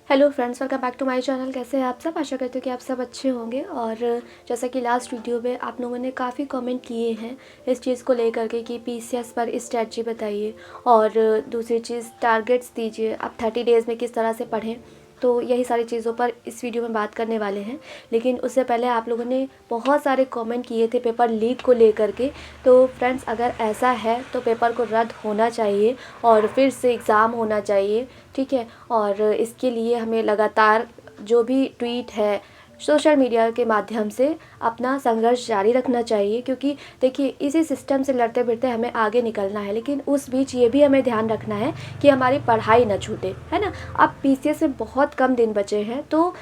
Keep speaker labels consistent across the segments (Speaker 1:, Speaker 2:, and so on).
Speaker 1: Hello friends, welcome back to my channel. कैसे हैं आप सब? आशा करती हूँ कि आप सब अच्छे होंगे। और जैसा कि लास्ट वीडियो में आप लोगों ने काफ़ी कमेंट किए हैं इस चीज़ को लेकर के कि पीसीएस पर स्ट्रैटेजी बताइए, और दूसरी चीज़ टारगेट्स दीजिए, आप 30 डेज़ में किस तरह से पढ़ें। तो यही सारी चीज़ों पर इस वीडियो में बात करने वाले हैं। लेकिन उससे पहले आप लोगों ने बहुत सारे कमेंट किए थे पेपर लीक को लेकर के। तो फ्रेंड्स, अगर ऐसा है तो पेपर को रद्द होना चाहिए और फिर से एग्ज़ाम होना चाहिए, ठीक है। और इसके लिए हमें लगातार जो भी ट्वीट है सोशल मीडिया के माध्यम से अपना संघर्ष जारी रखना चाहिए, क्योंकि देखिए इसी सिस्टम से लड़ते भिड़ते हमें आगे निकलना है। लेकिन उस बीच ये भी हमें ध्यान रखना है कि हमारी पढ़ाई ना छूटे, है ना। अब पीसीएस में बहुत कम दिन बचे हैं, तो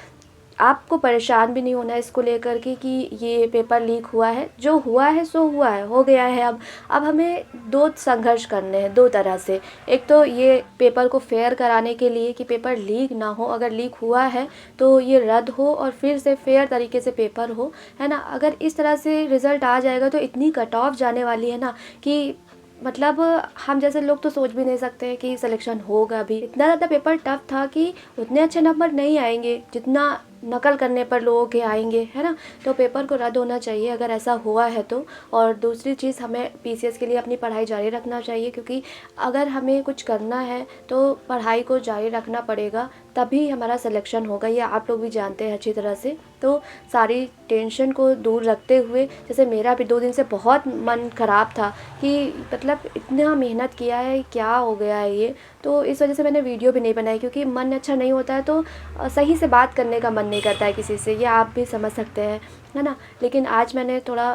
Speaker 1: आपको परेशान भी नहीं होना है इसको लेकर के कि ये पेपर लीक हुआ है। जो हुआ है सो हुआ है, हो गया है। अब हमें दो संघर्ष करने हैं, दो तरह से। एक तो ये पेपर को फेयर कराने के लिए कि पेपर लीक ना हो, अगर लीक हुआ है तो ये रद्द हो और फिर से फेयर तरीके से पेपर हो, है ना। अगर इस तरह से रिज़ल्ट आ जाएगा तो इतनी कट ऑफ जाने वाली है ना कि मतलब हम जैसे लोग तो सोच भी नहीं सकते हैं कि सिलेक्शन होगा भी। इतना ज़्यादा पेपर टफ था कि उतने अच्छे नंबर नहीं आएंगे जितना नकल करने पर लोगों के आएंगे, है ना। तो पेपर को रद्द होना चाहिए अगर ऐसा हुआ है तो। और दूसरी चीज़, हमें पीसीएस के लिए अपनी पढ़ाई जारी रखना चाहिए, क्योंकि अगर हमें कुछ करना है तो पढ़ाई को जारी रखना पड़ेगा, तभी हमारा सिलेक्शन होगा। ये आप लोग भी जानते हैं अच्छी तरह से। तो सारी टेंशन को दूर रखते हुए, जैसे मेरा भी 2 दिन से बहुत मन ख़राब था कि मतलब इतना मेहनत किया है, क्या हो गया है ये। तो इस वजह से मैंने वीडियो भी नहीं बनाई, क्योंकि मन अच्छा नहीं होता है तो सही से बात करने का मन नहीं करता है किसी से, ये आप भी समझ सकते हैं, है ना। लेकिन आज मैंने थोड़ा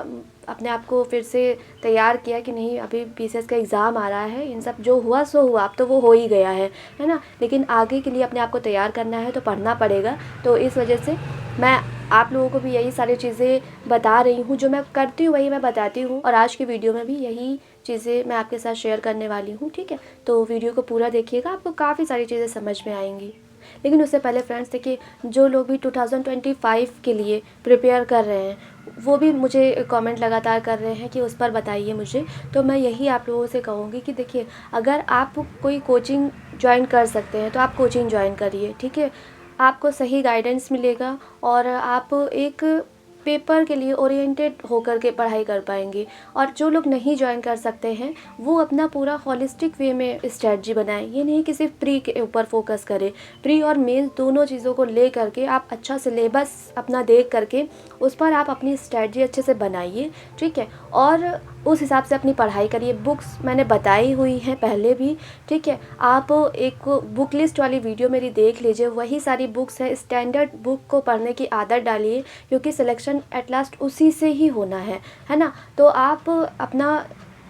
Speaker 1: अपने आप को फिर से तैयार किया कि नहीं, अभी पीसीएस का एग्ज़ाम आ रहा है, इन सब जो हुआ सो हुआ, अब तो वो हो ही गया है ना। लेकिन आगे के लिए अपने आप को तैयार करना है तो पढ़ना पड़ेगा। तो इस वजह से मैं आप लोगों को भी यही सारी चीज़ें बता रही हूँ, जो मैं करती हूँ वही मैं बताती हूँ। और आज की वीडियो में भी यही चीज़ें मैं आपके साथ शेयर करने वाली हूँ, ठीक है। तो वीडियो को पूरा देखिएगा, आपको काफ़ी सारी चीज़ें समझ में आएंगी। लेकिन उससे पहले फ्रेंड्स देखिए, जो लोग भी 2025 के लिए प्रिपेयर कर रहे हैं वो भी मुझे कमेंट लगातार कर रहे हैं कि उस पर बताइए मुझे। तो मैं यही आप लोगों से कहूँगी कि देखिए, अगर आप कोई कोचिंग ज्वाइन कर सकते हैं तो आप कोचिंग ज्वाइन करिए, ठीक है। आपको सही गाइडेंस मिलेगा और आप एक पेपर के लिए ओरिएंटेड होकर के पढ़ाई कर पाएंगे। और जो लोग नहीं ज्वाइन कर सकते हैं वो अपना पूरा हॉलिस्टिक वे में स्ट्रेटजी बनाएं। ये नहीं कि सिर्फ प्री के ऊपर फोकस करें, प्री और मेन दोनों चीज़ों को ले करके आप अच्छा सिलेबस अपना देख करके उस पर आप अपनी स्ट्रेटजी अच्छे से बनाइए, ठीक है। और उस हिसाब से अपनी पढ़ाई करिए। बुक्स मैंने बताई हुई हैं पहले भी, ठीक है। आप एक बुक लिस्ट वाली वीडियो मेरी देख लीजिए, वही सारी बुक्स है। स्टैंडर्ड बुक को पढ़ने की आदत डालिए, क्योंकि सिलेक्शन एट लास्ट उसी से ही होना है ना। तो आप अपना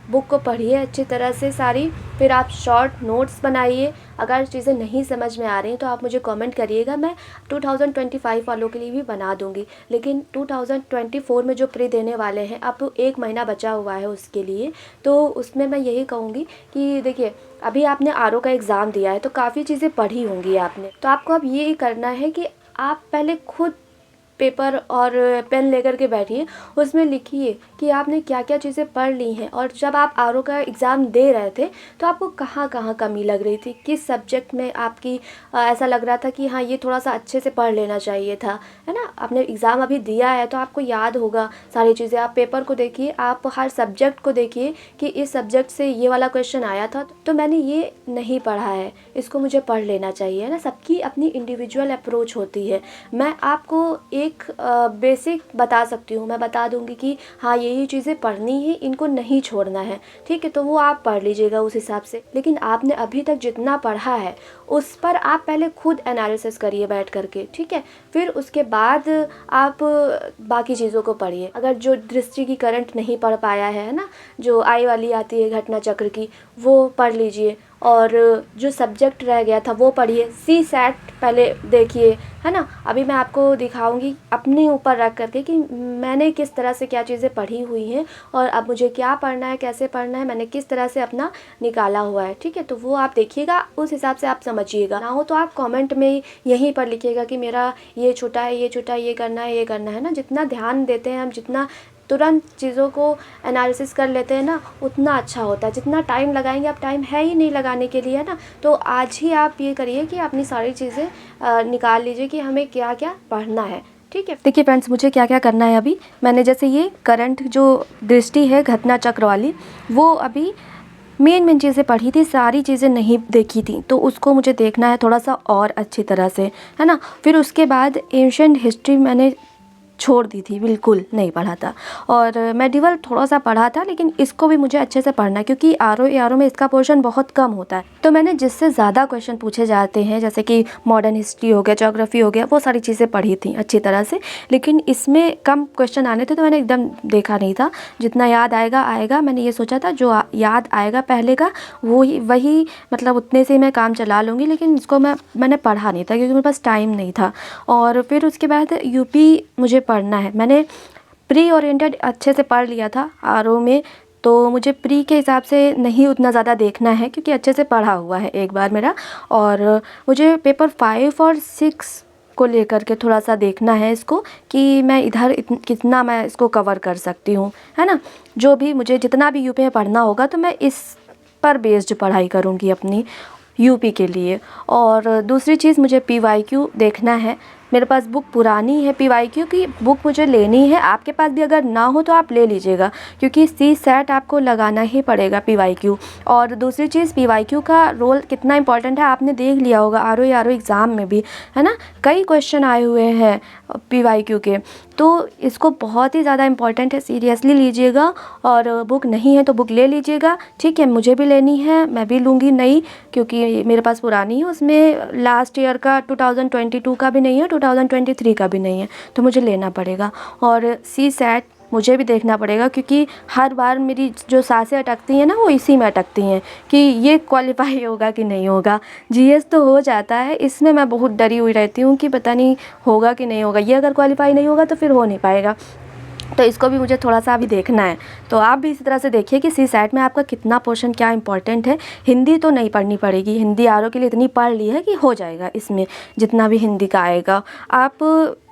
Speaker 1: बुक को पढ़िए अच्छी तरह से सारी, फिर आप शॉर्ट नोट्स बनाइए। अगर चीज़ें नहीं समझ में आ रही तो आप मुझे कमेंट करिएगा, मैं 2025 वालों के लिए भी बना दूंगी। लेकिन 2024 में जो प्री देने वाले हैं, अब 1 महीना बचा हुआ है उसके लिए, तो उसमें मैं यही कहूँगी कि देखिए, अभी आपने आरओ का एग्ज़ाम दिया है तो काफ़ी चीज़ें पढ़ी होंगी आपने। तो आपको अब ये करना है कि आप पहले खुद पेपर और पेन लेकर के बैठिए, उसमें लिखिए कि आपने क्या क्या चीज़ें पढ़ ली हैं। और जब आप आरओ का एग्ज़ाम दे रहे थे तो आपको कहाँ कहाँ कमी लग रही थी, किस सब्जेक्ट में आपकी ऐसा लग रहा था कि हाँ ये थोड़ा सा अच्छे से पढ़ लेना चाहिए था, है ना। आपने एग्ज़ाम अभी दिया है तो आपको याद होगा सारी चीज़ें। आप पेपर को देखिए, आप हर सब्जेक्ट को देखिए कि इस सब्जेक्ट से ये वाला क्वेश्चन आया था तो मैंने ये नहीं पढ़ा है, इसको मुझे पढ़ लेना चाहिए, है ना। सबकी अपनी इंडिविजुअल अप्रोच होती है। मैं आपको एक बेसिक बता सकती हूँ, मैं बता दूंगी कि हाँ ये चीज़ें पढ़नी है, इनको नहीं छोड़ना है, ठीक है। तो वो आप पढ़ लीजिएगा उस हिसाब से। लेकिन आपने अभी तक जितना पढ़ा है उस पर आप पहले खुद एनालिसिस करिए बैठ करके, ठीक है। फिर उसके बाद आप बाकी चीज़ों को पढ़िए। अगर जो दृष्टि की करंट नहीं पढ़ पाया है ना, जो आई वाली आती है घटना चक्र की, वो पढ़ लीजिए। और जो सब्जेक्ट रह गया था वो पढ़िए। सी सैट पहले देखिए, है ना। अभी मैं आपको दिखाऊंगी अपने ऊपर रख करके कि मैंने किस तरह से क्या चीज़ें पढ़ी हुई हैं और अब मुझे क्या पढ़ना है, कैसे पढ़ना है, मैंने किस तरह से अपना निकाला हुआ है, ठीक है। तो वो आप देखिएगा, उस हिसाब से आप समझिएगा। ना हो तो आप कमेंट में यहीं पर लिखिएगा कि मेरा ये छूटा है, ये छूटा है, ये करना है, ये करना है ना। जितना ध्यान देते हैं हम, जितना तुरंत चीज़ों को एनालिसिस कर लेते हैं ना, उतना अच्छा होता है। जितना टाइम लगाएंगे, आप टाइम है ही नहीं लगाने के लिए, है ना। तो आज ही आप ये करिए कि अपनी सारी चीज़ें निकाल लीजिए कि हमें क्या क्या पढ़ना है, ठीक है। देखिए फ्रेंड्स, मुझे क्या क्या करना है अभी। मैंने जैसे ये करंट जो दृष्टि है घटना चक्र वाली, वो अभी मेन चीज़ें पढ़ी थी, सारी चीज़ें नहीं देखी थी, तो उसको मुझे देखना है थोड़ा सा और अच्छी तरह से, है ना। फिर उसके बाद एंशिएंट हिस्ट्री मैंने छोड़ दी थी, बिल्कुल नहीं पढ़ा था। और मेडिवल थोड़ा सा पढ़ा था, लेकिन इसको भी मुझे अच्छे से पढ़ना है क्योंकि आर ओ में इसका पोर्शन बहुत कम होता है। तो मैंने जिससे ज़्यादा क्वेश्चन पूछे जाते हैं, जैसे कि मॉडर्न हिस्ट्री हो गया, ज्योग्राफी हो गया, वो सारी चीज़ें पढ़ी थी अच्छी तरह से। लेकिन इसमें कम क्वेश्चन आने थे, तो मैंने एकदम देखा नहीं था। जितना याद आएगा आएगा, मैंने ये सोचा था जो याद आएगा पहले का वही मतलब उतने से मैं काम चला लूँगी। लेकिन इसको मैंने पढ़ा नहीं था क्योंकि मेरे पास टाइम नहीं था। और फिर उसके बाद यूपी मुझे पढ़ना है। मैंने प्री ओरिएंटेड अच्छे से पढ़ लिया था आर ओ में, तो मुझे प्री के हिसाब से नहीं उतना ज़्यादा देखना है क्योंकि अच्छे से पढ़ा हुआ है एक बार मेरा। और मुझे पेपर 5 और 6 को लेकर के थोड़ा सा देखना है इसको, कि मैं इधर कितना मैं इसको कवर कर सकती हूँ, है ना। जो भी मुझे जितना भी यूपी में पढ़ना होगा, तो मैं इस पर बेस्ड पढ़ाई करूँगी अपनी यूपी के लिए। और दूसरी चीज़, मुझे PYQ देखना है। मेरे पास बुक पुरानी है PYQ की बुक, मुझे लेनी है। आपके पास भी अगर ना हो तो आप ले लीजिएगा, क्योंकि CSAT आपको लगाना ही पड़ेगा PYQ। और दूसरी चीज़, PYQ का रोल कितना इंपॉर्टेंट है आपने देख लिया होगा आर ओ एग्ज़ाम में भी, है ना। कई क्वेश्चन आए हुए हैं PYQ के, तो इसको बहुत ही ज़्यादा इंपॉर्टेंट है, सीरियसली लीजिएगा। और बुक नहीं है तो बुक ले लीजिएगा, ठीक है। मुझे भी लेनी है, मैं भी लूँगी नई, क्योंकि मेरे पास पुरानी है, उसमें लास्ट ईयर का 2022 का भी नहीं है, 2023 का भी नहीं है, तो मुझे लेना पड़ेगा। और CSAT मुझे भी देखना पड़ेगा, क्योंकि हर बार मेरी जो सांसें अटकती हैं ना, वो इसी में अटकती हैं कि ये क्वालिफाई होगा कि नहीं होगा। GS तो हो जाता है, इसमें मैं बहुत डरी हुई रहती हूँ कि पता नहीं होगा कि नहीं होगा। ये अगर क्वालिफाई नहीं होगा तो फिर हो नहीं पाएगा, तो इसको भी मुझे थोड़ा सा अभी देखना है। तो आप भी इसी तरह से देखिए कि CSAT में आपका कितना पोर्शन क्या इंपॉर्टेंट है। हिंदी तो नहीं पढ़नी पड़ेगी, हिंदी आर ओ के लिए इतनी पढ़ ली है कि हो जाएगा इसमें, जितना भी हिंदी का आएगा। आप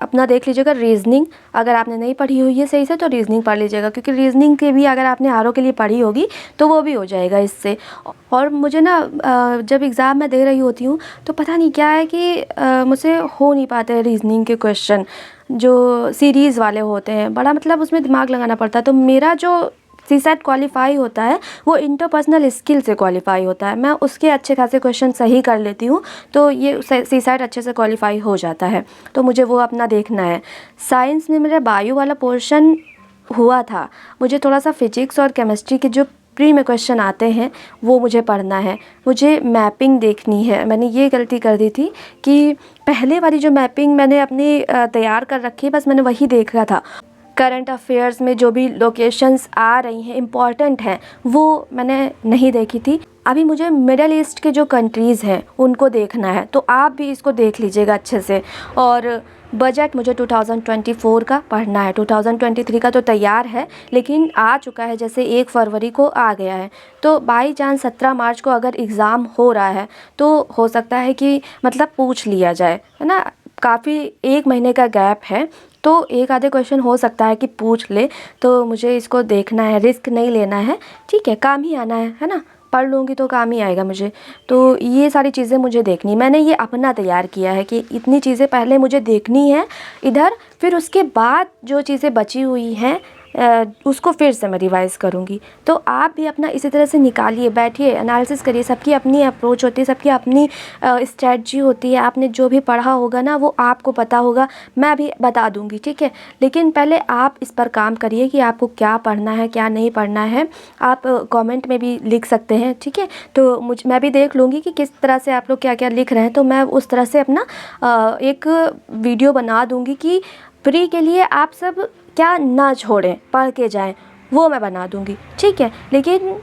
Speaker 1: अपना देख लीजिएगा। रीजनिंग अगर आपने नहीं पढ़ी हुई है सही से, तो रीजनिंग पढ़ लीजिएगा, क्योंकि रीजनिंग के भी अगर आपने आर ओ के लिए पढ़ी होगी तो वो भी हो जाएगा इससे। और मुझे ना जब एग्ज़ाम में दे रही होती हूँ, तो पता नहीं क्या है कि मुझसे हो नहीं पाते हैं रीजनिंग के क्वेश्चन, जो सीरीज़ वाले होते हैं। बड़ा मतलब उसमें दिमाग लगाना पड़ता है। तो मेरा जो CSAT क्वालिफाई होता है, वो इंटरपर्सनल स्किल से क्वालिफाई होता है। मैं उसके अच्छे खासे क्वेश्चन सही कर लेती हूँ, तो ये CSAT अच्छे से क्वालिफाई हो जाता है। तो मुझे वो अपना देखना है। साइंस में मेरा बायो वाला पोर्शन हुआ था, मुझे थोड़ा सा फिजिक्स और केमिस्ट्री के जो प्री में क्वेश्चन आते हैं वो मुझे पढ़ना है। मुझे मैपिंग देखनी है। मैंने ये गलती कर दी थी कि पहले वाली जो मैपिंग मैंने अपनी तैयार कर रखी है, बस मैंने वही देखा था। करंट अफेयर्स में जो भी लोकेशंस आ रही हैं इम्पॉर्टेंट हैं, वो मैंने नहीं देखी थी। अभी मुझे मिडल ईस्ट के जो कंट्रीज़ हैं उनको देखना है, तो आप भी इसको देख लीजिएगा अच्छे से। और बजट मुझे 2024 का पढ़ना है। 2023 का तो तैयार है, लेकिन आ चुका है, जैसे 1 फरवरी को आ गया है। तो बाई चांस 17 मार्च को अगर एग्ज़ाम हो रहा है, तो हो सकता है कि मतलब पूछ लिया जाए, है ना। काफ़ी 1 महीने का गैप है, तो एक आधे क्वेश्चन हो सकता है कि पूछ ले। तो मुझे इसको देखना है, रिस्क नहीं लेना है, ठीक है। काम ही आना है ना। पढ़ लूँगी तो काम ही आएगा मुझे। तो ये सारी चीज़ें मुझे देखनी, मैंने ये अपना तैयार किया है कि इतनी चीज़ें पहले मुझे देखनी है इधर, फिर उसके बाद जो चीज़ें बची हुई हैं उसको फिर से मैं रिवाइज़ करूँगी। तो आप भी अपना इसी तरह से निकालिए, बैठिए, एनालिसिस करिए। सबकी अपनी अप्रोच होती है, सबकी अपनी स्ट्रेटजी होती है। आपने जो भी पढ़ा होगा ना, वो आपको पता होगा, मैं भी बता दूँगी, ठीक है। लेकिन पहले आप इस पर काम करिए कि आपको क्या पढ़ना है, क्या नहीं पढ़ना है। आप कमेंट में भी लिख सकते हैं, ठीक है। तो मैं भी देख लूँगी कि किस तरह से आप लोग क्या क्या लिख रहे हैं, तो मैं उस तरह से अपना एक वीडियो बना दूँगी कि प्री के लिए आप सब क्या ना छोड़ें, पढ़ के जाएं, वो मैं बना दूँगी, ठीक है। लेकिन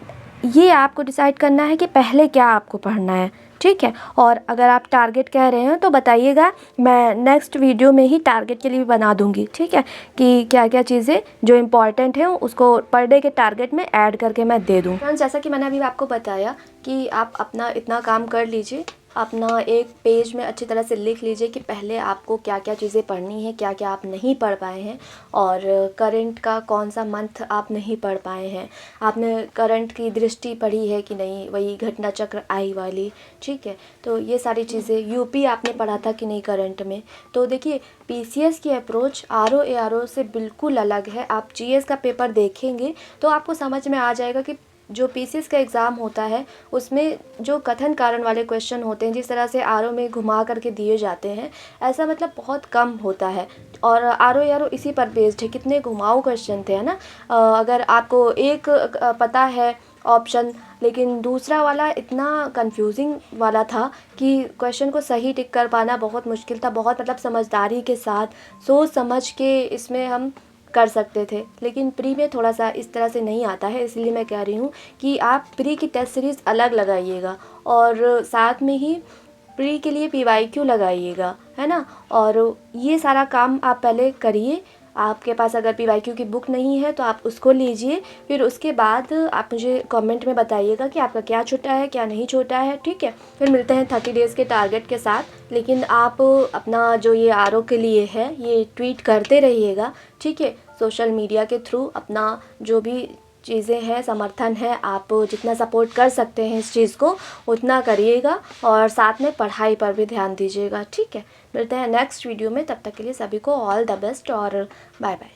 Speaker 1: ये आपको डिसाइड करना है कि पहले क्या आपको पढ़ना है, ठीक है। और अगर आप टारगेट कह रहे हैं तो बताइएगा, मैं नेक्स्ट वीडियो में ही टारगेट के लिए भी बना दूँगी, ठीक है, कि क्या क्या चीज़ें जो इम्पॉर्टेंट हैं उसको पर डे के टारगेट में ऐड करके मैं दे दूँ। फ्रेंड्स, जैसा कि मैंने अभी आपको बताया कि आप अपना इतना काम कर लीजिए, अपना एक पेज में अच्छी तरह से लिख लीजिए कि पहले आपको क्या क्या चीज़ें पढ़नी है, क्या क्या आप नहीं पढ़ पाए हैं, और करंट का कौन सा मंथ आप नहीं पढ़ पाए हैं, आपने करंट की दृष्टि पढ़ी है कि नहीं, वही घटना चक्र आई वाली, ठीक है। तो ये सारी चीज़ें, यूपी आपने पढ़ा था कि नहीं करंट में। तो देखिए पीसीएस की अप्रोच आरओ एआरओ से बिल्कुल अलग है। आप जीएस का पेपर देखेंगे तो आपको समझ में आ जाएगा कि जो पीसीएस का एग्ज़ाम होता है उसमें जो कथन कारण वाले क्वेश्चन होते हैं, जिस तरह से आरओ में घुमा करके दिए जाते हैं, ऐसा मतलब बहुत कम होता है। और आरओ एआरओ इसी पर बेस्ड है, कितने घुमाऊ क्वेश्चन थे, है ना। अगर आपको एक पता है ऑप्शन, लेकिन दूसरा वाला इतना कंफ्यूजिंग वाला था कि क्वेश्चन को सही टिक कर पाना बहुत मुश्किल था। बहुत मतलब समझदारी के साथ सोच समझ के इसमें हम कर सकते थे, लेकिन प्री में थोड़ा सा इस तरह से नहीं आता है। इसलिए मैं कह रही हूँ कि आप प्री की टेस्ट सीरीज़ अलग लगाइएगा और साथ में ही प्री के लिए पीवाईक्यू लगाइएगा, है ना। और ये सारा काम आप पहले करिए। आपके पास अगर पीवाईक्यू की बुक नहीं है तो आप उसको लीजिए, फिर उसके बाद आप मुझे कमेंट में बताइएगा कि आपका क्या छूटा है, क्या नहीं छूटा है, ठीक है। फिर मिलते हैं 30 डेज़ के टारगेट के साथ। लेकिन आप अपना जो ये आरओ के लिए है ये ट्वीट करते रहिएगा, ठीक है। सोशल मीडिया के थ्रू अपना जो भी चीज़ें हैं, समर्थन है, आप जितना सपोर्ट कर सकते हैं इस चीज़ को उतना करिएगा, और साथ में पढ़ाई पर भी ध्यान दीजिएगा, ठीक है। मिलते हैं नेक्स्ट वीडियो में, तब तक के लिए सभी को ऑल द बेस्ट और बाय बाय।